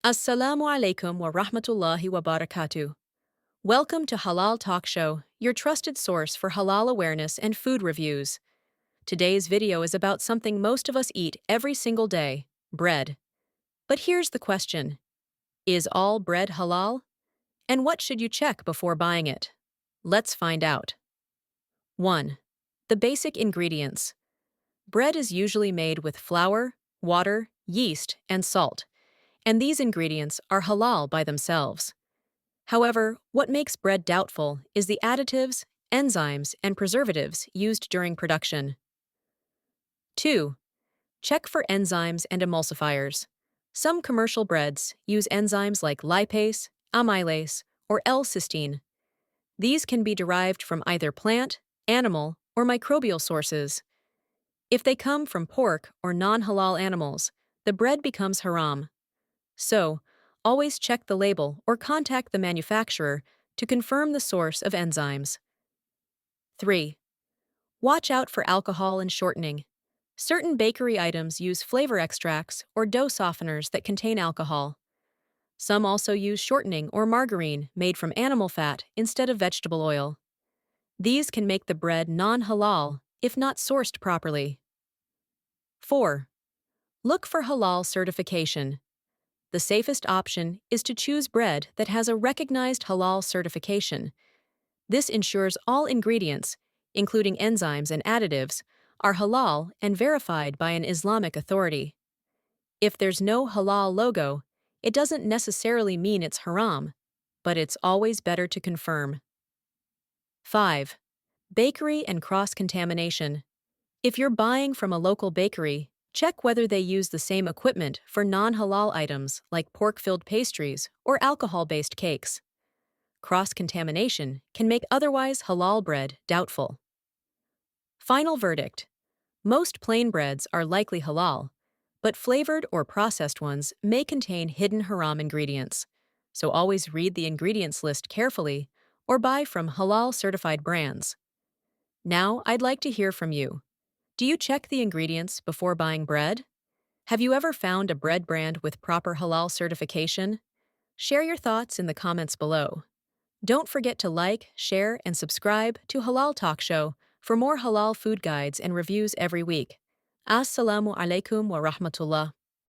Assalamu alaikum wa rahmatullahi wa barakatuh. Welcome to Halal Talk Show, your trusted source for halal awareness and food reviews. Today's video is about something most of us eat every single day: bread. But here's the question: is all bread halal? And what should you check before buying it? Let's find out. 1. The basic ingredients. Bread is usually made with flour, water, yeast, and salt, and these ingredients are halal by themselves. However, what makes bread doubtful is the additives, enzymes, and preservatives used during production. 2. Check for enzymes and emulsifiers. Some commercial breads use enzymes like lipase, amylase, or L-cysteine. These can be derived from either plant, animal, or microbial sources. If they come from pork or non-halal animals, the bread becomes haram. So, always check the label or contact the manufacturer to confirm the source of enzymes. 3. Watch out for alcohol and shortening. Certain bakery items use flavor extracts or dough softeners that contain alcohol. Some also use shortening or margarine made from animal fat instead of vegetable oil. These can make the bread non-halal if not sourced properly. 4. Look for halal certification. The safest option is to choose bread that has a recognized halal certification. This ensures all ingredients, including enzymes and additives, are halal and verified by an Islamic authority. If there's no halal logo, it doesn't necessarily mean it's haram, but it's always better to confirm. 5. Bakery and cross-contamination. If you're buying from a local bakery, check whether they use the same equipment for non-halal items like pork-filled pastries or alcohol-based cakes. Cross-contamination can make otherwise halal bread doubtful. Final verdict: most plain breads are likely halal, but flavored or processed ones may contain hidden haram ingredients. So always read the ingredients list carefully or buy from halal-certified brands. Now, I'd like to hear from you. Do you check the ingredients before buying bread? Have you ever found a bread brand with proper halal certification? Share your thoughts in the comments below. Don't forget to like, share, and subscribe to Halal Talk Show for more halal food guides and reviews every week. Assalamu alaikum wa rahmatullah.